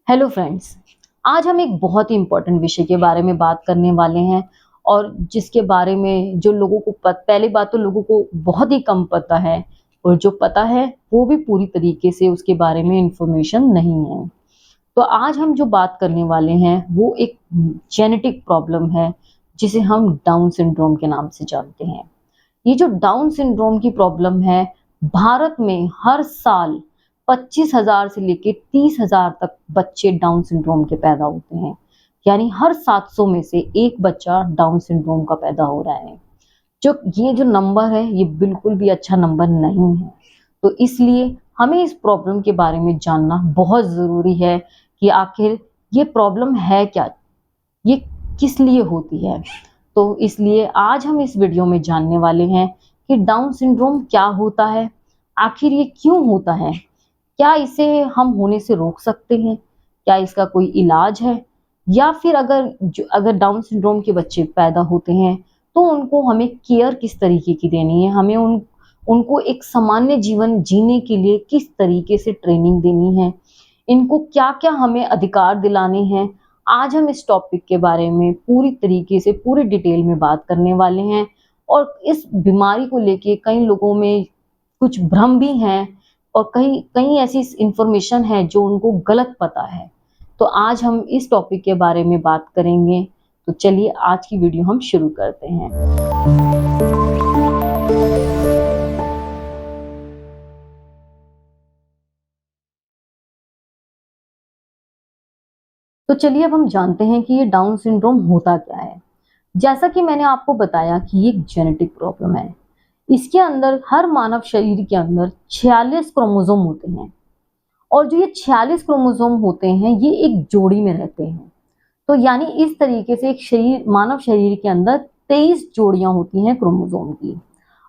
Hello friends. आज हम एक बहुत ही इम्पोर्टेंट विषय के बारे में बात करने वाले हैं और जिसके बारे में जो लोगों को पहली बात तो लोगों को बहुत ही कम पता है और जो पता है वो भी पूरी तरीके से उसके बारे में इंफॉर्मेशन नहीं है। तो आज हम जो बात करने वाले हैं वो एक जेनेटिक प्रॉब्लम है जिसे हम डाउन सिंड्रोम के नाम से जानते हैं। ये जो डाउन सिंड्रोम की प्रॉब्लम है, भारत में हर साल 25,000 से लेके 30,000 तक बच्चे डाउन सिंड्रोम के पैदा होते हैं। यानी हर 700 में से एक बच्चा डाउन सिंड्रोम का पैदा हो रहा है। ये जो नंबर है ये बिल्कुल भी अच्छा नंबर नहीं है। तो इसलिए हमें इस प्रॉब्लम के बारे में जानना बहुत ज़रूरी है कि आखिर ये प्रॉब्लम है क्या? ये किस लिए होती है? तो इसलिए आज हम इस वीडियो में जानने वाले हैं कि डाउन सिंड्रोम क्या होता है, आखिर ये क्यों होता है, क्या इसे हम होने से रोक सकते हैं, क्या इसका कोई इलाज है, या फिर अगर डाउन सिंड्रोम के बच्चे पैदा होते हैं तो उनको हमें केयर किस तरीके की देनी है, हमें उनको एक सामान्य जीवन जीने के लिए किस तरीके से ट्रेनिंग देनी है, इनको क्या क्या हमें अधिकार दिलाने हैं। आज हम इस टॉपिक के बारे में पूरी तरीके से पूरी डिटेल में बात करने वाले हैं और इस बीमारी को लेके कई लोगों में कुछ भ्रम भी हैं और कई कई ऐसी इंफॉर्मेशन है जो उनको गलत पता है। तो आज हम इस टॉपिक के बारे में बात करेंगे। तो चलिए आज की वीडियो हम शुरू करते हैं। तो चलिए अब हम जानते हैं कि ये डाउन सिंड्रोम होता क्या है। जैसा कि मैंने आपको बताया कि ये एक जेनेटिक प्रॉब्लम है। इसके अंदर हर मानव शरीर के अंदर 46 क्रोमोसोम होते हैं और जो ये 46 क्रोमोसोम होते हैं ये एक जोड़ी में रहते हैं। तो यानी इस तरीके से एक मानव शरीर के अंदर 23 जोड़ियां होती हैं क्रोमोसोम की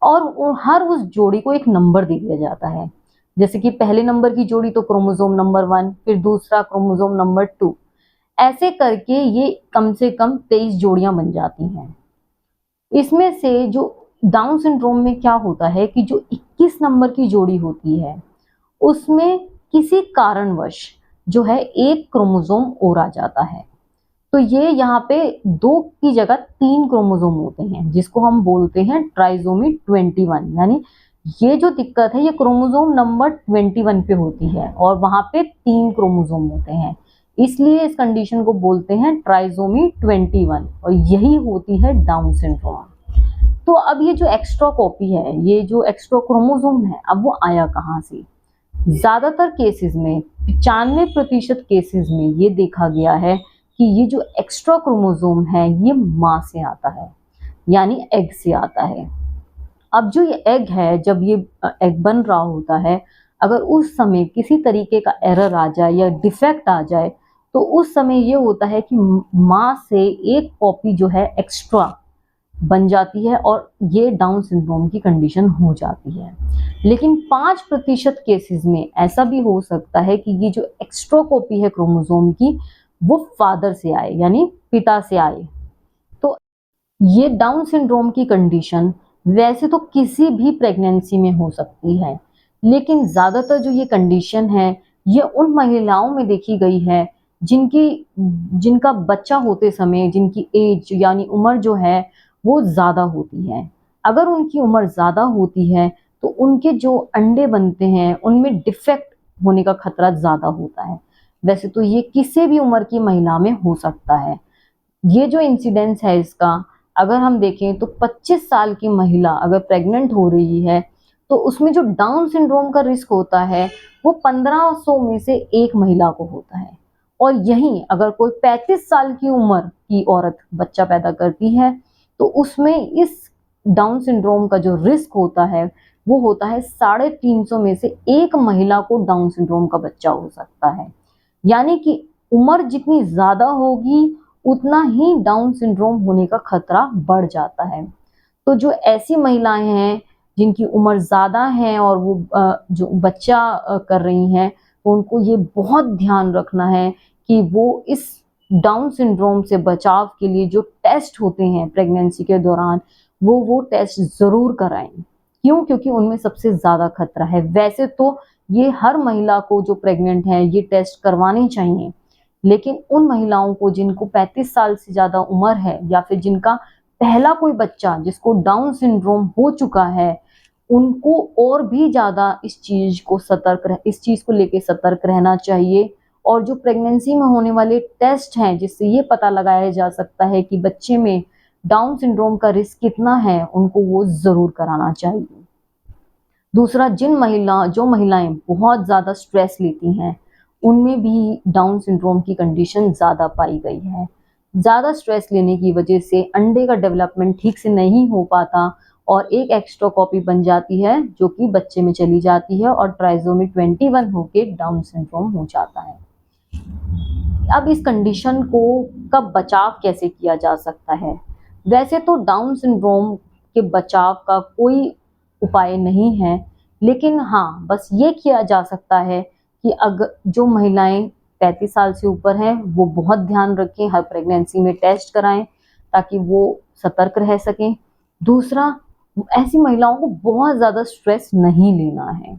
और हर उस जोड़ी को एक नंबर दे दिया जाता है। जैसे कि पहले नंबर की जोड़ी तो क्रोमोसोम नंबर 1, फिर दूसरा क्रोमोसोम नंबर 2, ऐसे करके ये कम से कम 23 जोड़ियां बन जाती हैं। इसमें से जो डाउन सिंड्रोम में क्या होता है कि जो 21 नंबर की जोड़ी होती है उसमें किसी कारणवश जो है एक क्रोमोसोम और आ जाता है। तो ये यहाँ पे 2 की जगह 3 क्रोमोसोम होते हैं जिसको हम बोलते हैं ट्राइसोमी 21। यानी ये जो दिक्कत है ये क्रोमोसोम नंबर 21 पे होती है और वहां पे 3 क्रोमोसोम होते हैं, इसलिए इस कंडीशन को बोलते हैं ट्राइसोमी 21 और यही होती है डाउन सिंड्रोम। तो अब ये जो एक्स्ट्रा कॉपी है, ये जो एक्स्ट्रा क्रोमोसोम है, अब वो आया कहाँ से? ज्यादातर केसेस में 95% केसेस में ये देखा गया है कि ये जो एक्स्ट्रा क्रोमोसोम है ये माँ से आता है, यानी एग से आता है। अब जो ये एग है, जब ये एग बन रहा होता है, अगर उस समय किसी तरीके का एरर आ जाए या डिफेक्ट आ जाए तो उस समय ये होता है कि माँ से एक कॉपी जो है एक्स्ट्रा बन जाती है और ये डाउन सिंड्रोम की कंडीशन हो जाती है। लेकिन 5% केसेस में ऐसा भी हो सकता है कि ये जो एक्स्ट्रा कॉपी है क्रोमोसोम की वो फादर से आए, यानी पिता से आए। तो ये डाउन सिंड्रोम की कंडीशन वैसे तो किसी भी प्रेगनेंसी में हो सकती है, लेकिन ज़्यादातर जो ये कंडीशन है ये उन महिलाओं में देखी गई है जिनका बच्चा होते समय जिनकी एज यानी उम्र जो है वो ज़्यादा होती है। अगर उनकी उम्र ज़्यादा होती है तो उनके जो अंडे बनते हैं उनमें डिफेक्ट होने का खतरा ज़्यादा होता है। वैसे तो ये किसी भी उम्र की महिला में हो सकता है। ये जो इंसिडेंस है इसका, अगर हम देखें तो 25 साल की महिला अगर प्रेग्नेंट हो रही है तो उसमें जो डाउन सिंड्रोम का रिस्क होता है वो 1500 में से एक महिला को होता है। और यहीं अगर कोई 35 साल की उम्र की औरत बच्चा पैदा करती है तो उसमें इस डाउन सिंड्रोम का जो रिस्क होता है वो होता है 350 में से एक महिला को डाउन सिंड्रोम का बच्चा हो सकता है। यानी कि उम्र जितनी ज्यादा होगी उतना ही डाउन सिंड्रोम होने का खतरा बढ़ जाता है। तो जो ऐसी महिलाएं हैं जिनकी उम्र ज़्यादा है और वो जो बच्चा कर रही हैं, तो उनको ये बहुत ध्यान रखना है कि वो इस डाउन सिंड्रोम से बचाव के लिए जो टेस्ट होते हैं प्रेगनेंसी के दौरान वो टेस्ट ज़रूर कराएं। क्यों? क्योंकि उनमें सबसे ज़्यादा खतरा है। वैसे तो ये हर महिला को जो प्रेग्नेंट है ये टेस्ट करवाने चाहिए, लेकिन उन महिलाओं को जिनको 35 साल से ज़्यादा उम्र है या फिर जिनका पहला कोई बच्चा जिसको डाउन सिंड्रोम हो चुका है, उनको और भी ज़्यादा इस चीज़ को लेके सतर्क रहना चाहिए। और जो प्रेगनेंसी में होने वाले टेस्ट हैं जिससे ये पता लगाया जा सकता है कि बच्चे में डाउन सिंड्रोम का रिस्क कितना है, उनको वो ज़रूर कराना चाहिए। दूसरा, जो महिलाएं बहुत ज़्यादा स्ट्रेस लेती हैं, उनमें भी डाउन सिंड्रोम की कंडीशन ज़्यादा पाई गई है। ज़्यादा स्ट्रेस लेने की वजह से अंडे का डेवलपमेंट ठीक से नहीं हो पाता और एक एक्स्ट्रा कॉपी बन जाती है जो कि बच्चे में चली जाती है और ट्राइसोमी 21 होके डाउन सिंड्रोम हो जाता है। अब इस कंडीशन को कब बचाव कैसे किया जा सकता है? वैसे तो डाउन सिंड्रोम के बचाव का कोई उपाय नहीं है, लेकिन हाँ, बस ये किया जा सकता है कि अगर जो महिलाएं 35 साल से ऊपर हैं, वो बहुत ध्यान रखें, हर प्रेगनेंसी में टेस्ट कराएं ताकि वो सतर्क रह सकें। दूसरा, ऐसी महिलाओं को बहुत ज़्यादा स्ट्रेस नहीं लेना है।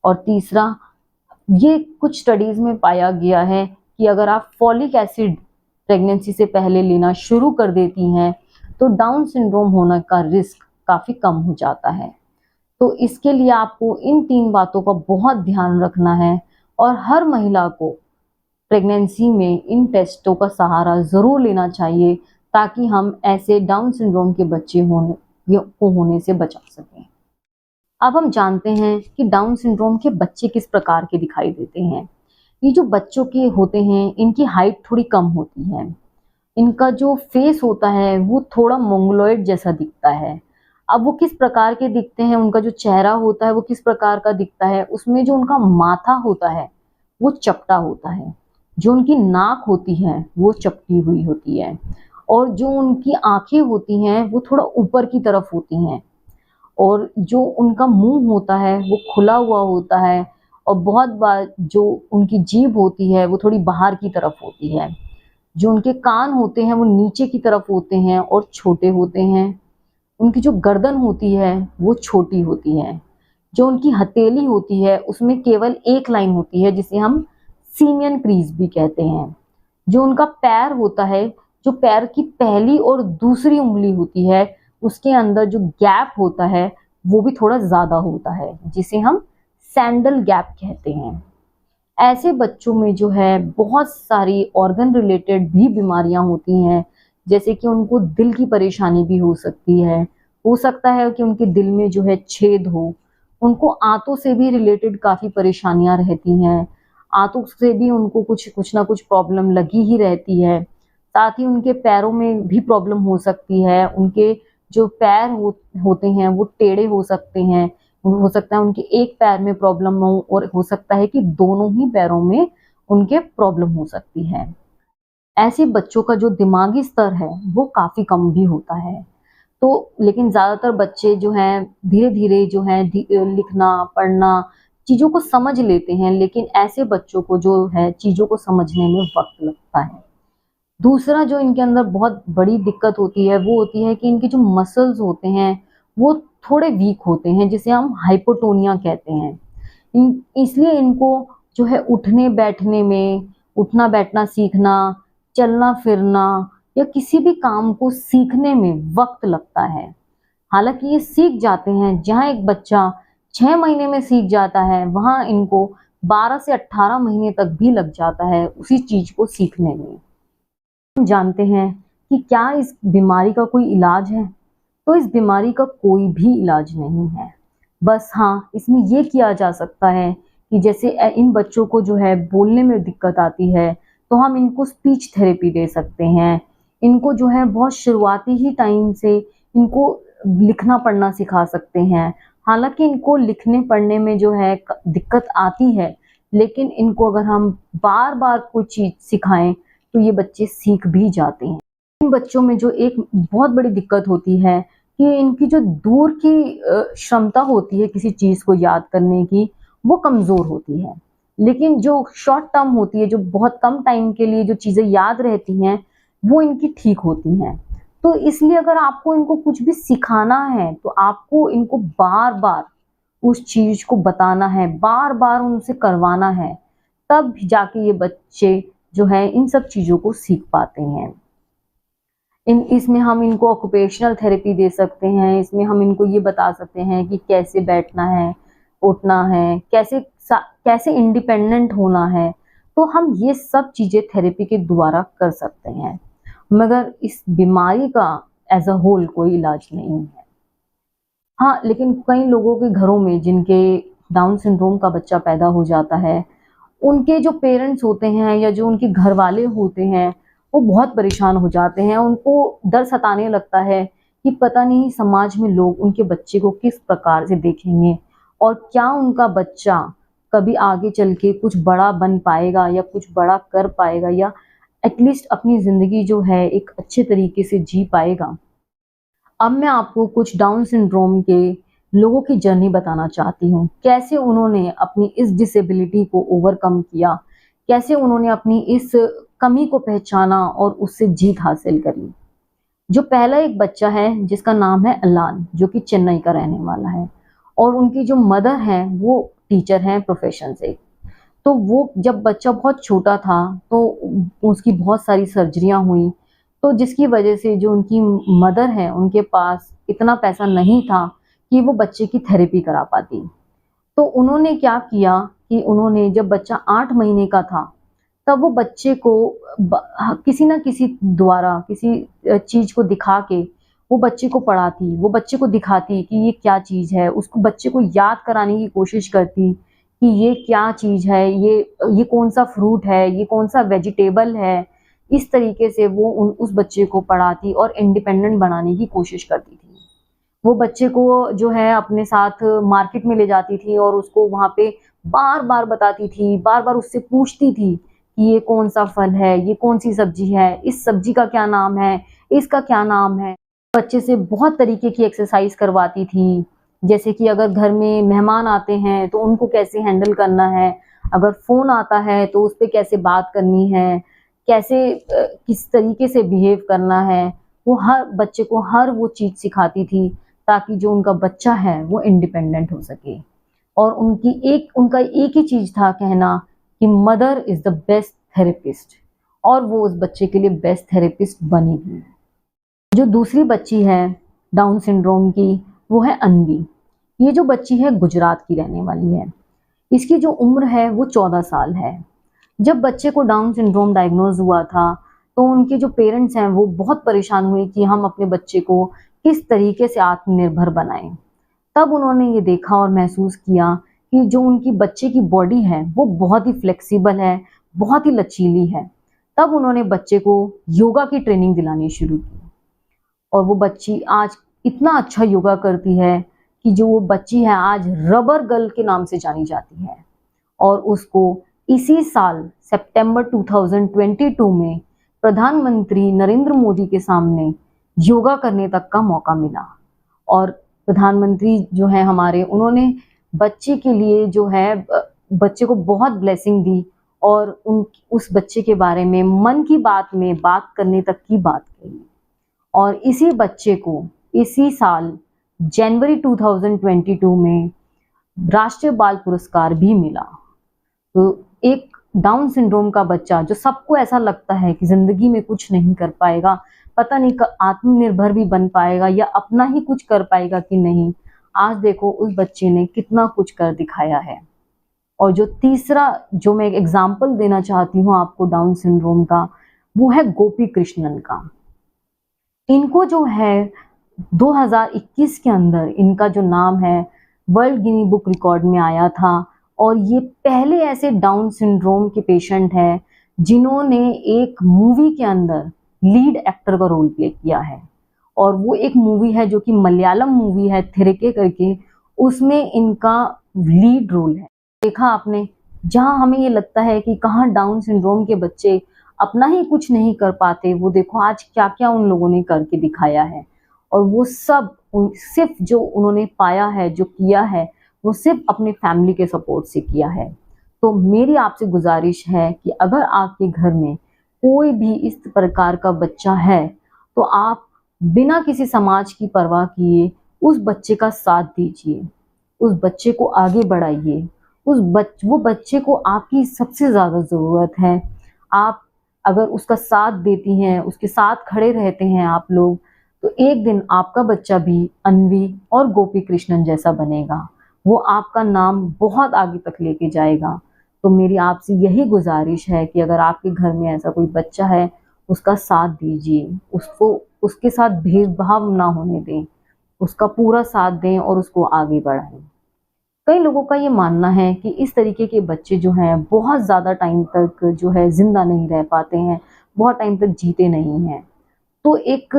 और तीसरा, ये कुछ स्टडीज़ में पाया गया है कि अगर आप फॉलिक एसिड प्रेगनेंसी से पहले लेना शुरू कर देती हैं, तो डाउन सिंड्रोम होने का रिस्क काफ़ी कम हो जाता है। तो इसके लिए आपको इन 3 बातों का बहुत ध्यान रखना है और हर महिला को प्रेगनेंसी में इन टेस्टों का सहारा ज़रूर लेना चाहिए ताकि हम ऐसे डाउन सिंड्रोम के बच्चे होने से बचा सकें। अब हम जानते हैं कि डाउन सिंड्रोम के बच्चे किस प्रकार के दिखाई देते हैं। ये जो बच्चों के होते हैं, इनकी हाइट थोड़ी कम होती है। इनका जो फेस होता है वो थोड़ा मोंगोलॉइड जैसा दिखता है। अब वो किस प्रकार के दिखते हैं, उनका जो चेहरा होता है वो किस प्रकार का दिखता है, उसमें जो उनका माथा होता है वो चपटा होता है। जो उनकी नाक होती है वो चपटी हुई होती है और जो उनकी आँखें होती हैं वो थोड़ा ऊपर की तरफ होती हैं और जो उनका मुँह होता है वो खुला हुआ होता है और बहुत बार जो उनकी जीभ होती है वो थोड़ी बाहर की तरफ होती है। जो उनके कान होते हैं वो नीचे की तरफ होते हैं और छोटे होते हैं। उनकी जो गर्दन होती है वो छोटी होती है। जो उनकी हथेली होती है उसमें केवल एक लाइन होती है जिसे हम सीमियन क्रीज भी कहते हैं। जो उनका पैर होता है, जो पैर की पहली और दूसरी उंगली होती है, उसके अंदर जो गैप होता है वो भी थोड़ा ज़्यादा होता है जिसे हम सैंडल गैप कहते हैं। ऐसे बच्चों में जो है बहुत सारी ऑर्गन रिलेटेड भी बीमारियां होती हैं, जैसे कि उनको दिल की परेशानी भी हो सकती है। हो सकता है कि उनके दिल में जो है छेद हो। उनको आंतों से भी रिलेटेड काफ़ी परेशानियां रहती हैं। आंतों से भी उनको कुछ ना कुछ प्रॉब्लम लगी ही रहती है। साथ ही उनके पैरों में भी प्रॉब्लम हो सकती है। उनके जो पैर होते हैं वो टेढ़े हो सकते हैं। हो सकता है उनके एक पैर में प्रॉब्लम हो और हो सकता है कि दोनों ही पैरों में उनके प्रॉब्लम हो सकती है। ऐसे बच्चों का जो दिमागी स्तर है वो काफ़ी कम भी होता है। तो लेकिन ज़्यादातर बच्चे जो हैं धीरे-धीरे जो हैं लिखना, पढ़ना, चीज़ों को समझ लेते हैं, लेकिन ऐसे बच्चों को जो है चीज़ों को समझने में वक़्त लगता है। दूसरा जो इनके अंदर बहुत बड़ी दिक्कत होती है वो होती है कि इनके जो मसल्स होते हैं वो थोड़े वीक होते हैं जिसे हम हाइपोटोनिया कहते हैं। इसलिए इनको जो है उठना बैठना सीखना, चलना फिरना या किसी भी काम को सीखने में वक्त लगता है। हालांकि ये सीख जाते हैं, जहाँ एक बच्चा 6 महीने में सीख जाता है वहाँ इनको 12 से 18 महीने तक भी लग जाता है उसी चीज को सीखने में। हम जानते हैं कि क्या इस बीमारी का कोई इलाज है? तो इस बीमारी का कोई भी इलाज नहीं है। बस हाँ, इसमें ये किया जा सकता है कि जैसे इन बच्चों को जो है बोलने में दिक्कत आती है, तो हम इनको स्पीच थेरेपी दे सकते हैं। इनको जो है बहुत शुरुआती ही टाइम से इनको लिखना पढ़ना सिखा सकते हैं। हालाँकि इनको लिखने पढ़ने में जो है दिक्कत आती है, लेकिन इनको अगर हम बार-बार कोई चीज़ सिखाएँ, तो ये बच्चे सीख भी जाते हैं। इन बच्चों में जो एक बहुत बड़ी दिक्कत होती है कि इनकी जो दूर की क्षमता होती है किसी चीज़ को याद करने की, वो कमज़ोर होती है। लेकिन जो शॉर्ट टर्म होती है, जो बहुत कम टाइम के लिए जो चीज़ें याद रहती हैं, वो इनकी ठीक होती हैं। तो इसलिए अगर आपको इनको कुछ भी सिखाना है, तो आपको इनको बार-बार उस चीज़ को बताना है, बार-बार उनसे करवाना है, तब जाके ये बच्चे जो है इन सब चीज़ों को सीख पाते हैं। इसमें हम इनको ऑक्यूपेशनल थेरेपी दे सकते हैं, इसमें हम इनको ये बता सकते हैं कि कैसे बैठना है, उठना है, कैसे इंडिपेंडेंट होना है। तो हम ये सब चीज़ें थेरेपी के द्वारा कर सकते हैं, मगर इस बीमारी का एज अ होल कोई इलाज नहीं है। हाँ, लेकिन कई लोगों के घरों में जिनके डाउन सिंड्रोम का बच्चा पैदा हो जाता है, उनके जो पेरेंट्स होते हैं या जो उनके घर वाले होते हैं, वो बहुत परेशान हो जाते हैं। उनको डर सताने लगता है कि पता नहीं समाज में लोग उनके बच्चे को किस प्रकार से देखेंगे और क्या उनका बच्चा कभी आगे चल के कुछ बड़ा बन पाएगा या कुछ बड़ा कर पाएगा या एटलीस्ट अपनी ज़िंदगी जो है एक अच्छे तरीके से जी पाएगा। अब मैं आपको कुछ डाउन सिंड्रोम के लोगों की जर्नी बताना चाहती हूँ। कैसे उन्होंने अपनी इस डिसेबिलिटी को ओवरकम किया, कैसे उन्होंने अपनी इस कमी को पहचाना और उससे जीत हासिल करी। जो पहला एक बच्चा है जिसका नाम है अलान, जो कि चेन्नई का रहने वाला है और उनकी जो मदर हैं वो टीचर हैं प्रोफेशन से। तो वो जब बच्चा बहुत छोटा था तो उसकी बहुत सारी सर्जरियाँ हुई, तो जिसकी वजह से जो उनकी मदर है उनके पास इतना पैसा नहीं था कि वो बच्चे की थेरेपी करा पाती। तो उन्होंने क्या किया कि उन्होंने जब बच्चा 8 महीने का था, तब वो बच्चे को किसी न किसी द्वारा किसी चीज़ को दिखा के वो बच्चे को पढ़ाती, वो बच्चे को दिखाती कि ये क्या चीज़ है, उसको बच्चे को याद कराने की कोशिश करती कि ये क्या चीज़ है, ये कौन-सा फ्रूट है, ये कौन-सा वेजिटेबल है। इस तरीके से वो उस बच्चे को पढ़ाती और इंडिपेंडेंट बनाने की कोशिश करती थी। वो बच्चे को जो है अपने साथ मार्केट में ले जाती थी और उसको वहाँ पे बार-बार बताती थी, बार-बार उससे पूछती थी कि ये कौन-सा फल है, ये कौन-सी सब्ज़ी है, इस सब्ज़ी का क्या नाम है, इसका क्या नाम है। बच्चे से बहुत तरीके की एक्सरसाइज़ करवाती थी, जैसे कि अगर घर में मेहमान आते हैं तो उनको कैसे हैंडल करना है, अगर फ़ोन आता है तो उस पे कैसे बात करनी है, कैसे किस तरीके से बिहेव करना है। वो हर बच्चे को हर वो चीज़ सिखाती थी ताकि जो उनका बच्चा है वो इंडिपेंडेंट हो सके। और उनका एक ही चीज़ था कहना कि mother is the best therapist, और वो उस बच्चे के लिए बेस्ट थेरेपिस्ट बनी भी। जो दूसरी बच्ची है डाउन सिंड्रोम की, वो है अन्वी। ये जो बच्ची है गुजरात की रहने वाली है। इसकी जो उम्र है वो 14 साल है। जब बच्चे को डाउन सिंड्रोम डायग्नोज हुआ था, तो उनके जो पेरेंट्स हैं वो बहुत परेशान हुए कि हम अपने बच्चे को किस तरीके से आत्मनिर्भर बनाएं। तब उन्होंने ये देखा और महसूस किया कि जो उनकी बच्चे की बॉडी है वो बहुत ही फ्लेक्सिबल है, बहुत ही लचीली है। तब उन्होंने बच्चे को योगा की ट्रेनिंग दिलानी शुरू की और वो बच्ची आज इतना अच्छा योगा करती है कि जो वो बच्ची है आज रबर गर्ल के नाम से जानी जाती है। और उसको इसी साल सितंबर 2022 में प्रधानमंत्री नरेंद्र मोदी के सामने योगा करने तक का मौका मिला। और प्रधानमंत्री जो है हमारे, उन्होंने बच्चे के लिए जो है बच्चे को बहुत ब्लेसिंग दी और उस बच्चे के बारे में मन की बात में बात करने तक की बात कही। और इसी बच्चे को इसी साल जनवरी 2022 में राष्ट्रीय बाल पुरस्कार भी मिला। तो एक डाउन सिंड्रोम का बच्चा, जो सबको ऐसा लगता है कि ज़िंदगी में कुछ नहीं कर पाएगा, पता नहीं आत्मनिर्भर भी बन पाएगा या अपना ही कुछ कर पाएगा कि नहीं, आज देखो उस बच्चे ने कितना कुछ कर दिखाया है। और जो तीसरा जो मैं एग्जाम्पल देना चाहती हूँ आपको डाउन सिंड्रोम का, वो है गोपी कृष्णन का। इनको जो है 2021 के अंदर इनका जो नाम है वर्ल्ड गिनी बुक रिकॉर्ड में आया था और ये पहले ऐसे डाउन सिंड्रोम के पेशेंट हैं जिन्होंने एक मूवी के अंदर लीड एक्टर का रोल प्ले किया है। और वो एक मूवी है जो कि मलयालम मूवी है थिरेके करके, उसमें इनका लीड रोल है। देखा आपने, जहां हमें ये लगता है कि कहाँ डाउन सिंड्रोम के बच्चे अपना ही कुछ नहीं कर पाते, वो देखो आज क्या क्या उन लोगों ने करके दिखाया है। और वो सब सिर्फ जो उन्होंने पाया है, जो किया है, वो सिर्फ अपने फैमिली के सपोर्ट से किया है। तो मेरी आपसे गुजारिश है कि अगर आपके घर में कोई भी इस प्रकार का बच्चा है तो आप बिना किसी समाज की परवाह किए उस बच्चे का साथ दीजिए, उस बच्चे को आगे बढ़ाइए। वो बच्चे को आपकी सबसे ज़्यादा ज़रूरत है। आप अगर उसका साथ देती हैं, उसके साथ खड़े रहते हैं आप लोग, तो एक दिन आपका बच्चा भी अन्वी और गोपी कृष्णन जैसा बनेगा। वो आपका नाम बहुत आगे तक लेके जाएगा। तो मेरी आपसे यही गुजारिश है कि अगर आपके घर में ऐसा कोई बच्चा है, उसका साथ दीजिए, उसको उसके साथ भेदभाव ना होने दें, उसका पूरा साथ दें और उसको आगे बढ़ाएं। कई लोगों का ये मानना है कि इस तरीके के बच्चे जो हैं बहुत ज़्यादा टाइम तक जो है ज़िंदा नहीं रह पाते हैं, बहुत टाइम तक जीते नहीं हैं। तो एक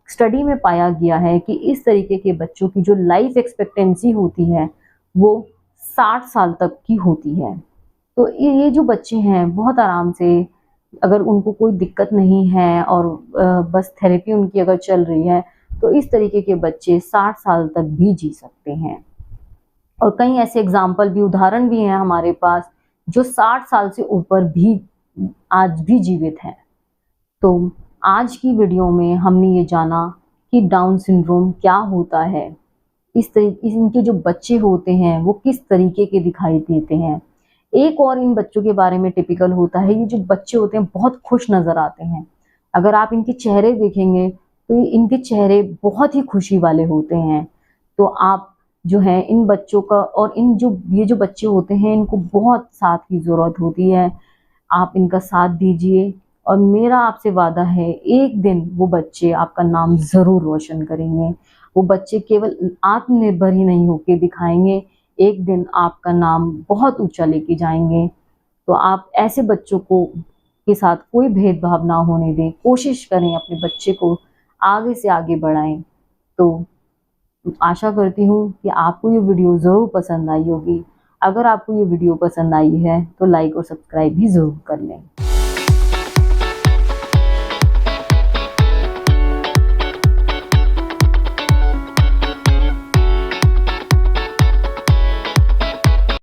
स्टडी में पाया गया है कि इस तरीके के बच्चों की जो लाइफ एक्सपेक्टेंसी होती है वो 60 साल तक की होती है। तो ये जो बच्चे हैं बहुत आराम से, अगर उनको कोई दिक्कत नहीं है और बस थेरेपी उनकी अगर चल रही है, तो इस तरीके के बच्चे 60 साल तक भी जी सकते हैं। और कई ऐसे एग्जाम्पल भी, उदाहरण भी हैं हमारे पास, जो 60 साल से ऊपर भी आज भी जीवित हैं। तो आज की वीडियो में हमने ये जाना कि डाउन सिंड्रोम क्या होता है, इनके जो बच्चे होते हैं वो किस तरीके के दिखाई देते हैं। एक और इन बच्चों के बारे में टिपिकल होता है, ये जो बच्चे होते हैं बहुत खुश नजर आते हैं। अगर आप इनके चेहरे देखेंगे तो इनके चेहरे बहुत ही खुशी वाले होते हैं। तो आप जो है इन बच्चों का, और ये जो बच्चे होते हैं इनको बहुत साथ की ज़रूरत होती है। आप इनका साथ दीजिए और मेरा आपसे वादा है, एक दिन वो बच्चे आपका नाम ज़रूर रोशन करेंगे। वो बच्चे केवल आत्मनिर्भर ही नहीं होके दिखाएंगे, एक दिन आपका नाम बहुत ऊंचा लेके जाएंगे। तो आप ऐसे बच्चों को के साथ कोई भेदभाव ना होने दें, कोशिश करें अपने बच्चे को आगे से आगे बढ़ाएं। तो आशा करती हूँ कि आपको ये वीडियो ज़रूर पसंद आई होगी। अगर आपको ये वीडियो पसंद आई है तो लाइक और सब्सक्राइब भी ज़रूर कर लें।